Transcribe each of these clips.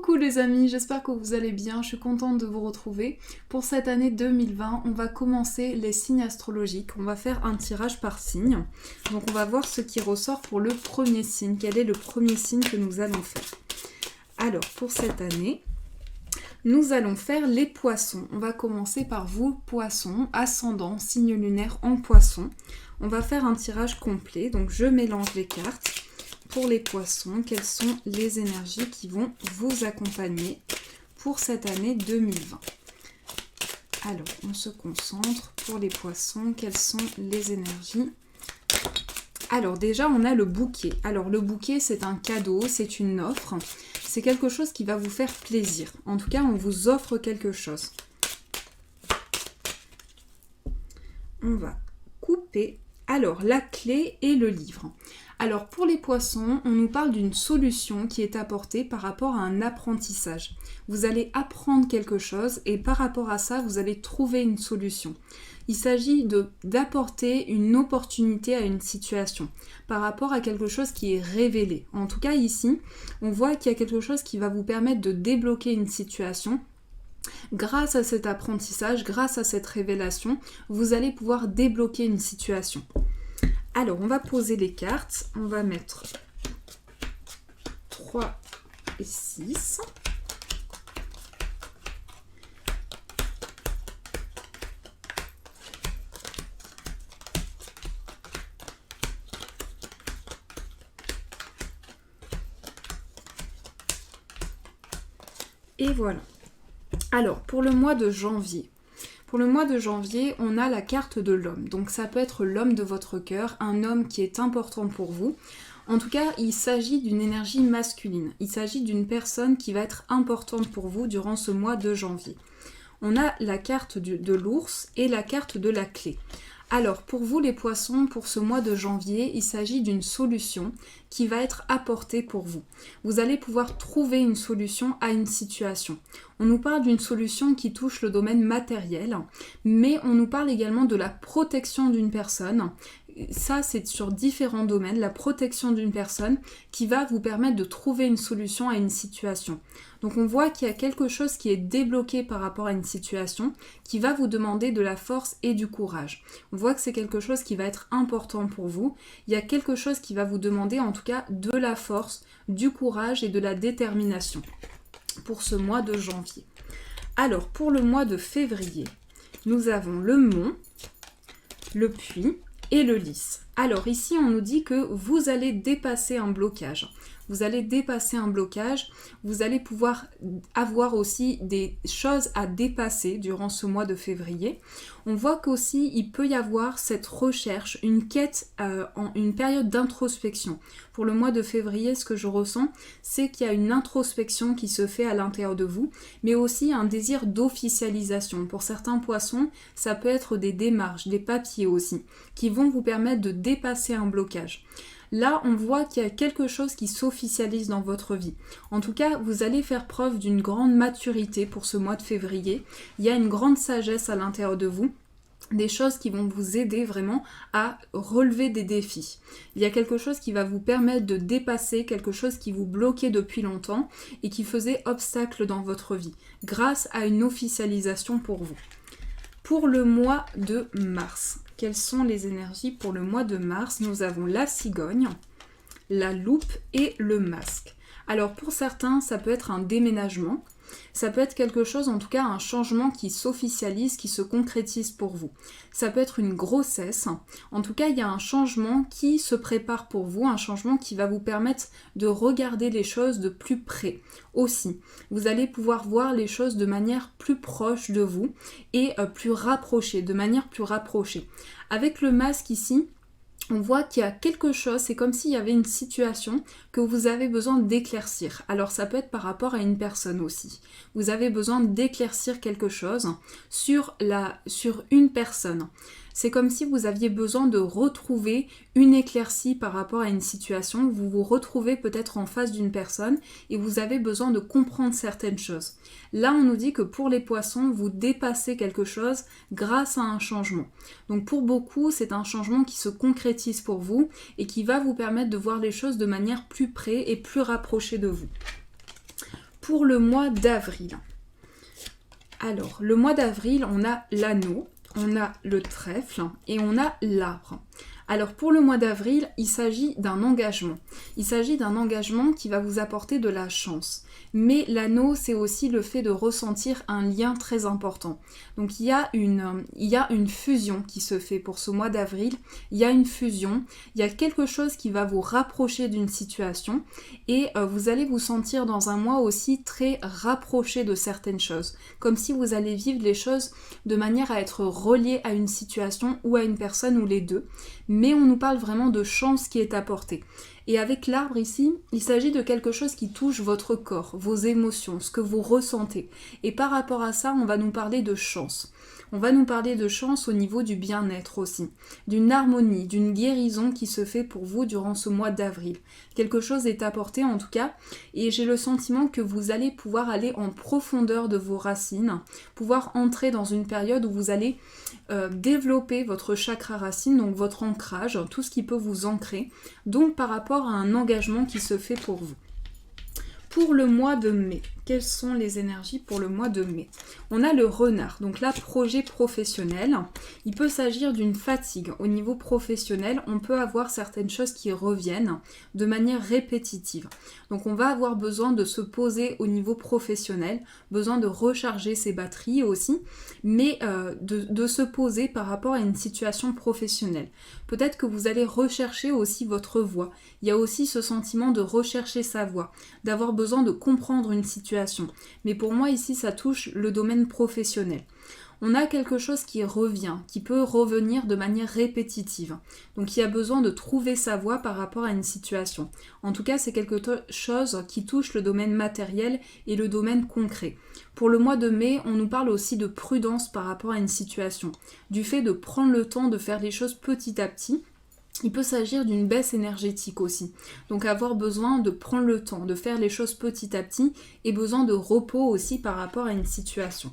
Coucou les amis, j'espère que vous allez bien, je suis contente de vous retrouver. Pour cette année 2020, on va commencer les signes astrologiques, on va faire un tirage par signe. Donc on va voir ce qui ressort pour le premier signe, quel est le premier signe que nous allons faire. Alors pour cette année, nous allons faire les poissons. On va commencer par vous, poissons, ascendant, signe lunaire en poisson. On va faire un tirage complet, donc je mélange les cartes. Pour les poissons, quelles sont les énergies qui vont vous accompagner pour cette année 2020? Alors, on se concentre. Pour les poissons, quelles sont les énergies? Alors déjà, on a le bouquet. Alors le bouquet, c'est un cadeau, c'est une offre. C'est quelque chose qui va vous faire plaisir. En tout cas, on vous offre quelque chose. On va couper. Alors, la clé et le livre. Alors, pour les poissons, on nous parle d'une solution qui est apportée par rapport à un apprentissage. Vous allez apprendre quelque chose et par rapport à ça, vous allez trouver une solution. Il s'agit d'apporter une opportunité à une situation par rapport à quelque chose qui est révélé. En tout cas, ici, on voit qu'il y a quelque chose qui va vous permettre de débloquer une situation. Grâce à cet apprentissage, grâce à cette révélation, vous allez pouvoir débloquer une situation. Alors, on va poser les cartes. On va mettre 3 et 6. Et voilà. Alors, pour le mois de janvier. Pour le mois de janvier, on a la carte de l'homme. Donc ça peut être l'homme de votre cœur, un homme qui est important pour vous. En tout cas, il s'agit d'une énergie masculine. Il s'agit d'une personne qui va être importante pour vous durant ce mois de janvier. On a la carte de l'ours et la carte de la clé. Alors, pour vous les poissons, pour ce mois de janvier, il s'agit d'une solution qui va être apportée pour vous. Vous allez pouvoir trouver une solution à une situation. On nous parle d'une solution qui touche le domaine matériel, mais on nous parle également de la protection d'une personne. Ça, c'est sur différents domaines, la protection d'une personne qui va vous permettre de trouver une solution à une situation. Donc on voit qu'il y a quelque chose qui est débloqué par rapport à une situation qui va vous demander de la force et du courage. On voit que c'est quelque chose qui va être important pour vous. Il y a quelque chose qui va vous demander en tout cas de la force, du courage et de la détermination pour ce mois de janvier. Alors pour le mois de février, nous avons le mont, le puits et le lys. Alors ici on nous dit que vous allez dépasser un blocage. Vous allez dépasser un blocage, vous allez pouvoir avoir aussi des choses à dépasser durant ce mois de février. On voit qu'aussi il peut y avoir cette recherche, une quête, une période d'introspection. Pour le mois de février, ce que je ressens, c'est qu'il y a une introspection qui se fait à l'intérieur de vous, mais aussi un désir d'officialisation. Pour certains poissons, ça peut être des démarches, des papiers aussi, qui vont vous permettre de dépasser un blocage. Là, on voit qu'il y a quelque chose qui s'officialise dans votre vie. En tout cas, vous allez faire preuve d'une grande maturité pour ce mois de février. Il y a une grande sagesse à l'intérieur de vous. Des choses qui vont vous aider vraiment à relever des défis. Il y a quelque chose qui va vous permettre de dépasser quelque chose qui vous bloquait depuis longtemps et qui faisait obstacle dans votre vie, grâce à une officialisation pour vous. Pour le mois de mars, quelles sont les énergies pour le mois de mars? Nous avons la cigogne, la loupe et le masque. Alors pour certains, ça peut être un déménagement. Ça peut être quelque chose, en tout cas un changement qui s'officialise, qui se concrétise pour vous. Ça peut être une grossesse. En tout cas, il y a un changement qui se prépare pour vous, un changement qui va vous permettre de regarder les choses de plus près. Aussi, vous allez pouvoir voir les choses de manière plus proche de vous et plus rapprochée, de manière plus rapprochée. Avec le masque ici, on voit qu'il y a quelque chose, c'est comme s'il y avait une situation que vous avez besoin d'éclaircir. Alors ça peut être par rapport à une personne aussi. Vous avez besoin d'éclaircir quelque chose sur une personne. C'est comme si vous aviez besoin de retrouver une éclaircie par rapport à une situation. Vous vous retrouvez peut-être en face d'une personne et vous avez besoin de comprendre certaines choses. Là, on nous dit que pour les poissons, vous dépassez quelque chose grâce à un changement. Donc pour beaucoup, c'est un changement qui se concrétise pour vous et qui va vous permettre de voir les choses de manière plus près et plus rapprochée de vous. pour le mois d'avril. Alors, le mois d'avril, on a l'anneau, on a le trèfle et on a l'arbre. Alors pour le mois d'avril, il s'agit d'un engagement. Il s'agit d'un engagement qui va vous apporter de la chance. Mais l'anneau, c'est aussi le fait de ressentir un lien très important. Donc il y a une fusion qui se fait pour ce mois d'avril. Il y a une fusion, il y a quelque chose qui va vous rapprocher d'une situation et vous allez vous sentir dans un mois aussi très rapproché de certaines choses. Comme si vous allez vivre les choses de manière à être relié à une situation ou à une personne ou les deux. Mais on nous parle vraiment de chance qui est apportée. Et avec l'arbre ici, il s'agit de quelque chose qui touche votre corps, vos émotions, ce que vous ressentez. Et par rapport à ça, on va nous parler de chance. On va nous parler de chance au niveau du bien-être aussi, d'une harmonie, d'une guérison qui se fait pour vous durant ce mois d'avril. Quelque chose est apporté en tout cas, et j'ai le sentiment que vous allez pouvoir aller en profondeur de vos racines, pouvoir entrer dans une période où vous allez développer votre chakra racine, donc votre ancrage, tout ce qui peut vous ancrer, donc par rapport à un engagement qui se fait pour vous. Pour le mois de mai, quelles sont les énergies pour le mois de mai? On a le renard, donc là, projet professionnel. Il peut s'agir d'une fatigue. Au niveau professionnel, on peut avoir certaines choses qui reviennent de manière répétitive. Donc on va avoir besoin de se poser au niveau professionnel, besoin de recharger ses batteries aussi, mais de se poser par rapport à une situation professionnelle. Peut-être que vous allez rechercher aussi votre voix. Il y a aussi ce sentiment de rechercher sa voix, d'avoir besoin de comprendre une situation. Mais pour moi ici, ça touche le domaine professionnel. On a quelque chose qui revient, qui peut revenir de manière répétitive. Donc il y a besoin de trouver sa voie par rapport à une situation. En tout cas, c'est quelque chose qui touche le domaine matériel et le domaine concret. Pour le mois de mai, on nous parle aussi de prudence par rapport à une situation, du fait de prendre le temps de faire les choses petit à petit. Il peut s'agir d'une baisse énergétique aussi. Donc avoir besoin de prendre le temps, de faire les choses petit à petit et besoin de repos aussi par rapport à une situation.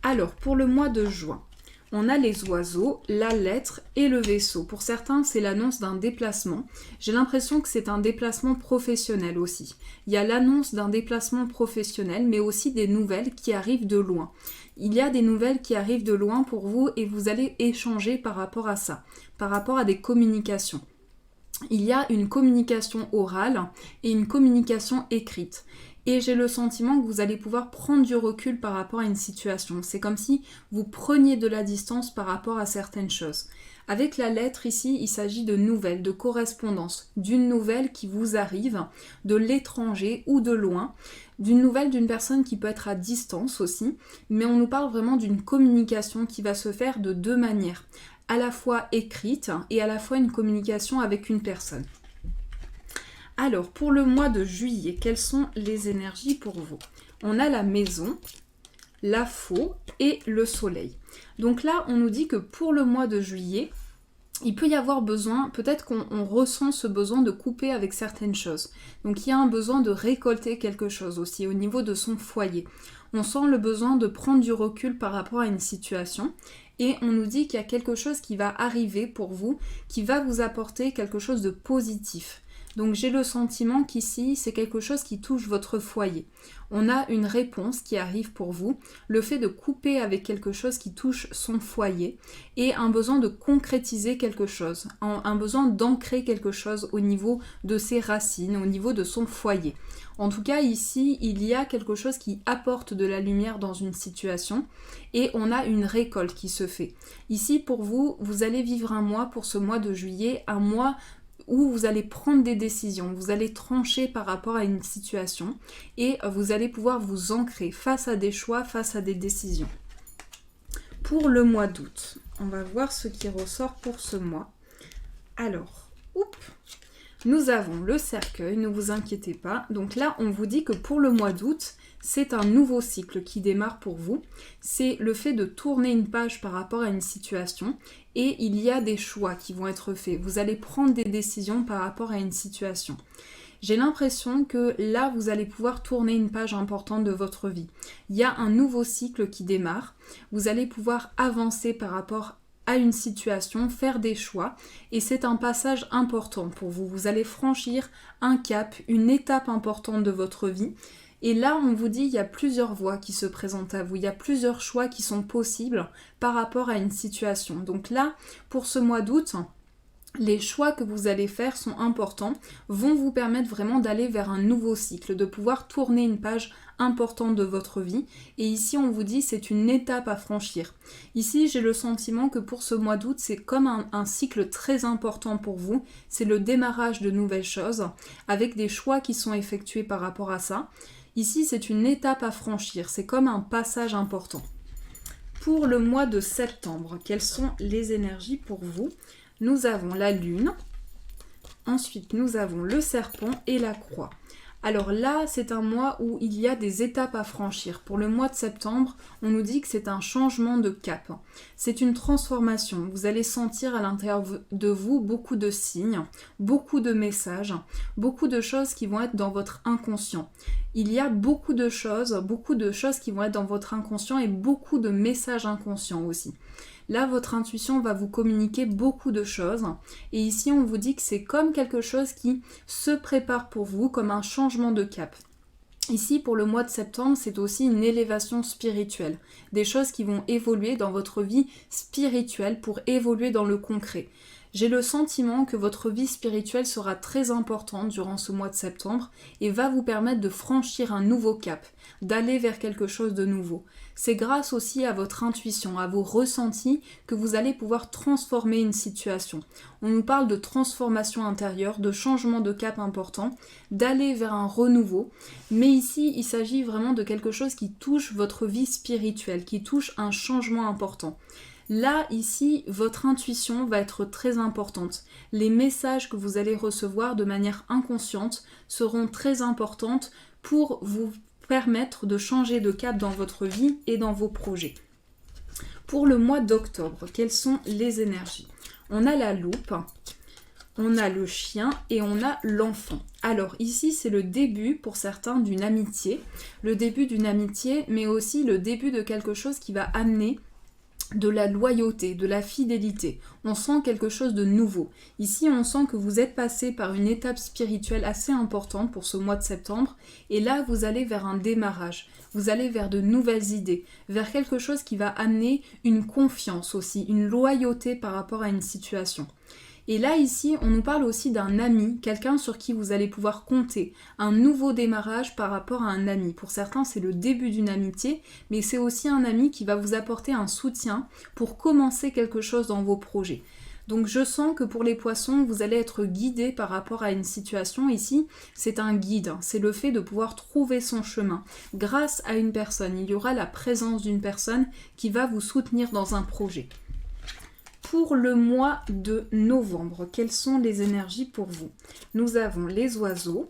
Alors, pour le mois de juin, on a les oiseaux, la lettre et le vaisseau. Pour certains, c'est l'annonce d'un déplacement. J'ai l'impression que c'est un déplacement professionnel aussi. Il y a l'annonce d'un déplacement professionnel, mais aussi des nouvelles qui arrivent de loin. Il y a des nouvelles qui arrivent de loin pour vous et vous allez échanger par rapport à ça, par rapport à des communications. Il y a une communication orale et une communication écrite. Et j'ai le sentiment que vous allez pouvoir prendre du recul par rapport à une situation. C'est comme si vous preniez de la distance par rapport à certaines choses. Avec la lettre ici, il s'agit de nouvelles, de correspondance, d'une nouvelle qui vous arrive de l'étranger ou de loin, d'une nouvelle d'une personne qui peut être à distance aussi, mais on nous parle vraiment d'une communication qui va se faire de deux manières, à la fois écrite et à la fois une communication avec une personne. Alors, pour le mois de juillet, quelles sont les énergies pour vous? On a la maison, la faux et le soleil. Donc là, on nous dit que pour le mois de juillet, il peut y avoir besoin, peut-être qu'on ressent ce besoin de couper avec certaines choses. Donc il y a un besoin de récolter quelque chose aussi au niveau de son foyer. On sent le besoin de prendre du recul par rapport à une situation. Et on nous dit qu'il y a quelque chose qui va arriver pour vous, qui va vous apporter quelque chose de positif. Donc j'ai le sentiment qu'ici, c'est quelque chose qui touche votre foyer. On a une réponse qui arrive pour vous, le fait de couper avec quelque chose qui touche son foyer et un besoin de concrétiser quelque chose, un besoin d'ancrer quelque chose au niveau de ses racines, au niveau de son foyer. En tout cas, ici, il y a quelque chose qui apporte de la lumière dans une situation et on a une récolte qui se fait. Ici, pour vous, vous allez vivre un mois, pour ce mois de juillet, un mois où vous allez prendre des décisions, vous allez trancher par rapport à une situation et vous allez pouvoir vous ancrer face à des choix, face à des décisions. Pour le mois d'août, on va voir ce qui ressort pour ce mois. Alors, nous avons le cercueil, ne vous inquiétez pas. Donc là, on vous dit que pour le mois d'août, c'est un nouveau cycle qui démarre pour vous. C'est le fait de tourner une page par rapport à une situation et il y a des choix qui vont être faits. Vous allez prendre des décisions par rapport à une situation. J'ai l'impression que là, vous allez pouvoir tourner une page importante de votre vie. Il y a un nouveau cycle qui démarre. Vous allez pouvoir avancer par rapport à une situation, faire des choix et c'est un passage important pour vous. Vous allez franchir un cap, une étape importante de votre vie. Et là, on vous dit, il y a plusieurs voies qui se présentent à vous, il y a plusieurs choix qui sont possibles par rapport à une situation. Donc là, pour ce mois d'août, les choix que vous allez faire sont importants, vont vous permettre vraiment d'aller vers un nouveau cycle, de pouvoir tourner une page importante de votre vie. Et ici, on vous dit, c'est une étape à franchir. Ici, j'ai le sentiment que pour ce mois d'août, c'est comme un cycle très important pour vous. C'est le démarrage de nouvelles choses, avec des choix qui sont effectués par rapport à ça. Ici, c'est une étape à franchir, c'est comme un passage important. Pour le mois de septembre, quelles sont les énergies pour vous ? Nous avons la lune, ensuite nous avons le serpent et la croix. Alors là, c'est un mois où il y a des étapes à franchir. Pour le mois de septembre, on nous dit que c'est un changement de cap. C'est une transformation. Vous allez sentir à l'intérieur de vous beaucoup de signes, beaucoup de messages, beaucoup de choses qui vont être dans votre inconscient. Il y a beaucoup de choses qui vont être dans votre inconscient et beaucoup de messages inconscients aussi. Là, votre intuition va vous communiquer beaucoup de choses. Et ici, on vous dit que c'est comme quelque chose qui se prépare pour vous, comme un changement de cap. Ici, pour le mois de septembre, c'est aussi une élévation spirituelle. Des choses qui vont évoluer dans votre vie spirituelle pour évoluer dans le concret. J'ai le sentiment que votre vie spirituelle sera très importante durant ce mois de septembre et va vous permettre de franchir un nouveau cap, d'aller vers quelque chose de nouveau. C'est grâce aussi à votre intuition, à vos ressentis que vous allez pouvoir transformer une situation. On nous parle de transformation intérieure, de changement de cap important, d'aller vers un renouveau. Mais ici, il s'agit vraiment de quelque chose qui touche votre vie spirituelle, qui touche un changement important. Là, ici, votre intuition va être très importante. Les messages que vous allez recevoir de manière inconsciente seront très importantes pour vous permettre de changer de cap dans votre vie et dans vos projets. Pour le mois d'octobre, quelles sont les énergies ? On a la loupe, on a le chien et on a l'enfant. Alors ici, c'est le début pour certains d'une amitié, mais aussi le début de quelque chose qui va amener de la loyauté, de la fidélité. On sent quelque chose de nouveau. Ici, on sent que vous êtes passé par une étape spirituelle assez importante pour ce mois de septembre. Et là, vous allez vers un démarrage. Vous allez vers de nouvelles idées, vers quelque chose qui va amener une confiance aussi, une loyauté par rapport à une situation. Et là, ici, on nous parle aussi d'un ami, quelqu'un sur qui vous allez pouvoir compter, un nouveau démarrage par rapport à un ami. Pour certains, c'est le début d'une amitié, mais c'est aussi un ami qui va vous apporter un soutien pour commencer quelque chose dans vos projets. Donc je sens que pour les poissons, vous allez être guidé par rapport à une situation. Ici, c'est un guide, c'est le fait de pouvoir trouver son chemin. Grâce à une personne, il y aura la présence d'une personne qui va vous soutenir dans un projet. Pour le mois de novembre, quelles sont les énergies pour vous ? Nous avons les oiseaux,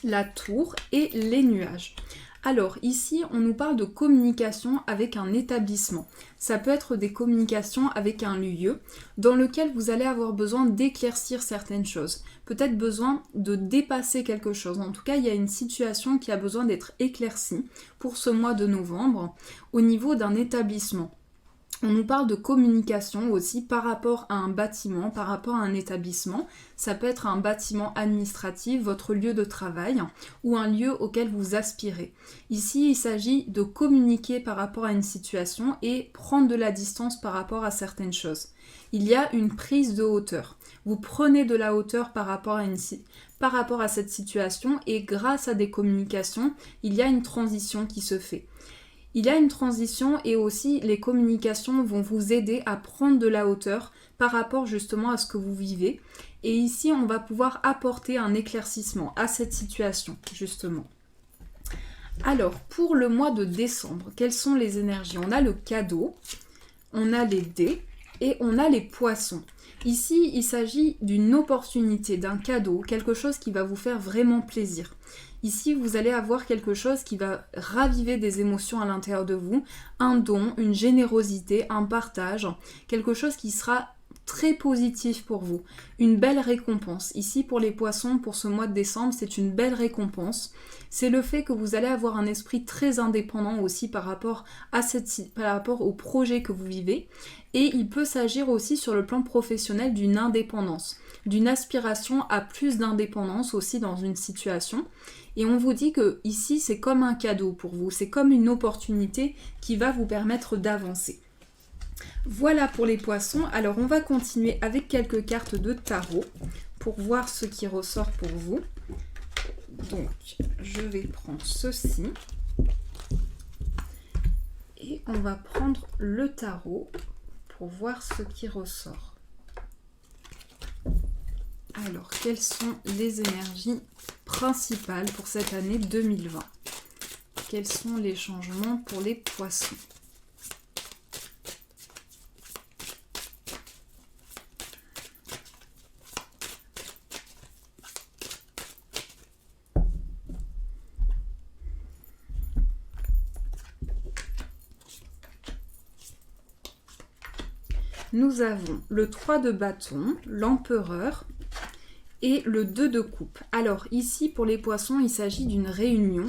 la tour et les nuages. Alors ici, on nous parle de communication avec un établissement. Ça peut être des communications avec un lieu dans lequel vous allez avoir besoin d'éclaircir certaines choses. Peut-être besoin de dépasser quelque chose. En tout cas, il y a une situation qui a besoin d'être éclaircie pour ce mois de novembre au niveau d'un établissement. On nous parle de communication aussi par rapport à un bâtiment, par rapport à un établissement. Ça peut être un bâtiment administratif, votre lieu de travail ou un lieu auquel vous aspirez. Ici, il s'agit de communiquer par rapport à une situation et prendre de la distance par rapport à certaines choses. Il y a une prise de hauteur. Vous prenez de la hauteur par rapport à cette situation et grâce à des communications, il y a une transition qui se fait. Il y a une transition et aussi les communications vont vous aider à prendre de la hauteur par rapport justement à ce que vous vivez. Et ici, on va pouvoir apporter un éclaircissement à cette situation, justement. Alors, pour le mois de décembre, quelles sont les énergies ? On a le cadeau, on a les dés et on a les poissons. Ici, il s'agit d'une opportunité, d'un cadeau, quelque chose qui va vous faire vraiment plaisir. Ici, vous allez avoir quelque chose qui va raviver des émotions à l'intérieur de vous, un don, une générosité, un partage, quelque chose qui sera très positif pour vous, une belle récompense. Ici, pour les poissons, pour ce mois de décembre, c'est une belle récompense. C'est le fait que vous allez avoir un esprit très indépendant aussi par rapport au projet que vous vivez. Et il peut s'agir aussi sur le plan professionnel d'une indépendance, d'une aspiration à plus d'indépendance aussi dans une situation. Et on vous dit que ici, c'est comme un cadeau pour vous, c'est comme une opportunité qui va vous permettre d'avancer. Voilà pour les poissons. Alors on va continuer avec quelques cartes de tarot pour voir ce qui ressort pour vous. Donc je vais prendre ceci et on va prendre le tarot pour voir ce qui ressort. Alors quelles sont les énergies principales pour cette année 2020? Quels sont les changements pour les poissons? Nous avons le 3 de bâton, l'empereur et le 2 de coupe. Alors ici pour les poissons, il s'agit d'une réunion,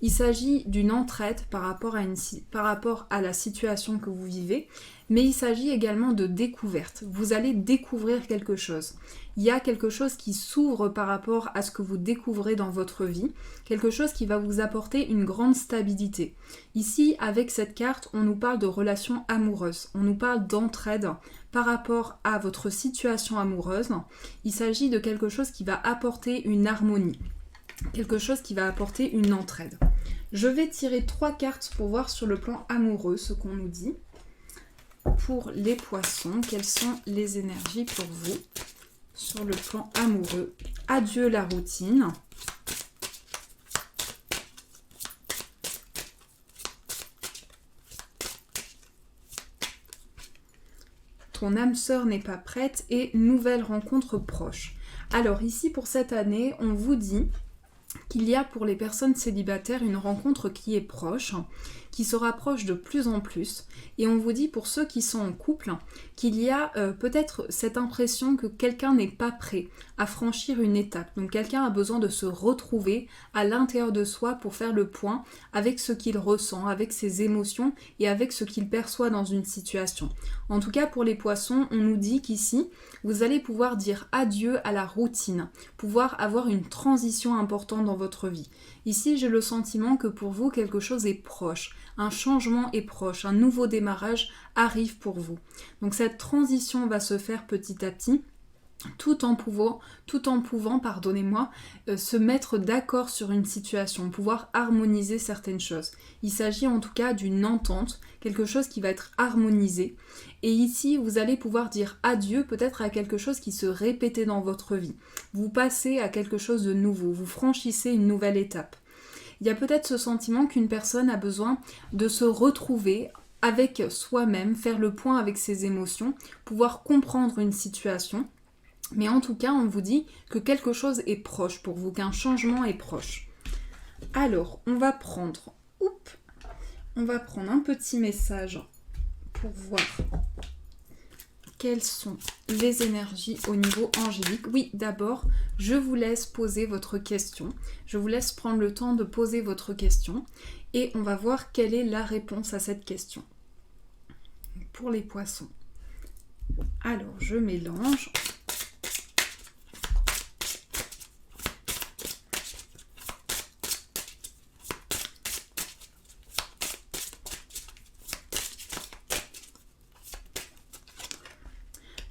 il s'agit d'une entraide par rapport à la situation que vous vivez, mais il s'agit également de découverte. Vous allez découvrir quelque chose. Il y a quelque chose qui s'ouvre par rapport à ce que vous découvrez dans votre vie, quelque chose qui va vous apporter une grande stabilité. Ici, avec cette carte, on nous parle de relations amoureuses, on nous parle d'entraide par rapport à votre situation amoureuse. Il s'agit de quelque chose qui va apporter une harmonie, quelque chose qui va apporter une entraide. Je vais tirer 3 cartes pour voir sur le plan amoureux ce qu'on nous dit. Pour les poissons, quelles sont les énergies pour vous sur le plan amoureux? Adieu la routine. Ton âme sœur n'est pas prête et nouvelle rencontre proche. Alors ici pour cette année, on vous dit qu'il y a pour les personnes célibataires une rencontre qui est proche, qui se rapproche de plus en plus. Et on vous dit pour ceux qui sont en couple qu'il y a peut-être cette impression que quelqu'un n'est pas prêt à franchir une étape. Donc quelqu'un a besoin de se retrouver à l'intérieur de soi pour faire le point avec ce qu'il ressent, avec ses émotions et avec ce qu'il perçoit dans une situation. En tout cas pour les poissons, on nous dit qu'ici, vous allez pouvoir dire adieu à la routine, pouvoir avoir une transition importante dans votre vie. Ici, j'ai le sentiment que pour vous, quelque chose est proche, un changement est proche, un nouveau démarrage arrive pour vous. Donc cette transition va se faire petit à petit, tout en pouvant, se mettre d'accord sur une situation, pouvoir harmoniser certaines choses. Il s'agit en tout cas d'une entente, quelque chose qui va être harmonisé. Et ici, vous allez pouvoir dire adieu peut-être à quelque chose qui se répétait dans votre vie. Vous passez à quelque chose de nouveau, vous franchissez une nouvelle étape. Il y a peut-être ce sentiment qu'une personne a besoin de se retrouver avec soi-même, faire le point avec ses émotions, pouvoir comprendre une situation. Mais en tout cas, on vous dit que quelque chose est proche pour vous, qu'un changement est proche. Alors, on va prendre un petit message pour voir quelles sont les énergies au niveau angélique. Oui, d'abord, je vous laisse poser votre question. Je vous laisse prendre le temps de poser votre question et on va voir quelle est la réponse à cette question. Pour les poissons. Alors, je mélange.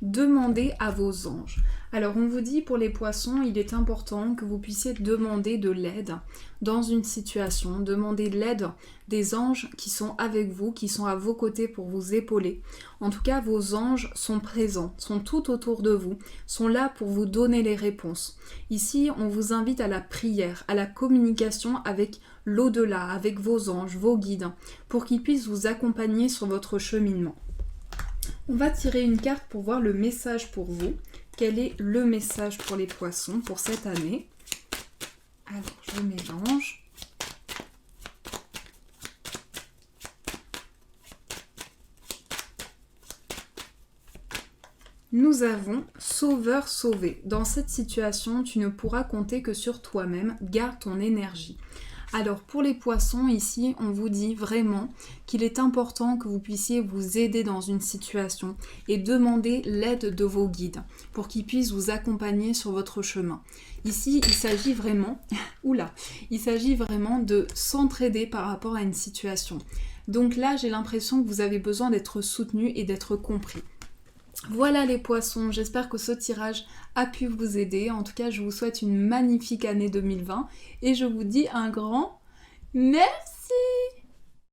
Demandez à vos anges. Alors on vous dit pour les poissons, il est important que vous puissiez demander de l'aide dans une situation, demander l'aide des anges qui sont avec vous, qui sont à vos côtés pour vous épauler. En tout cas, vos anges sont présents, sont tout autour de vous, sont là pour vous donner les réponses. Ici, on vous invite à la prière, à la communication avec l'au-delà, avec vos anges, vos guides, pour qu'ils puissent vous accompagner sur votre cheminement. On va tirer une carte pour voir le message pour vous. Quel est le message pour les poissons pour cette année? Alors, je mélange. Nous avons Sauveur sauvé. Dans cette situation, tu ne pourras compter que sur toi-même. Garde ton énergie. Alors pour les poissons, ici, on vous dit vraiment qu'il est important que vous puissiez vous aider dans une situation et demander l'aide de vos guides pour qu'ils puissent vous accompagner sur votre chemin. Ici, il s'agit vraiment, il s'agit vraiment de s'entraider par rapport à une situation. Donc là, j'ai l'impression que vous avez besoin d'être soutenu et d'être compris. Voilà les poissons, j'espère que ce tirage a pu vous aider. En tout cas, je vous souhaite une magnifique année 2020 et je vous dis un grand merci!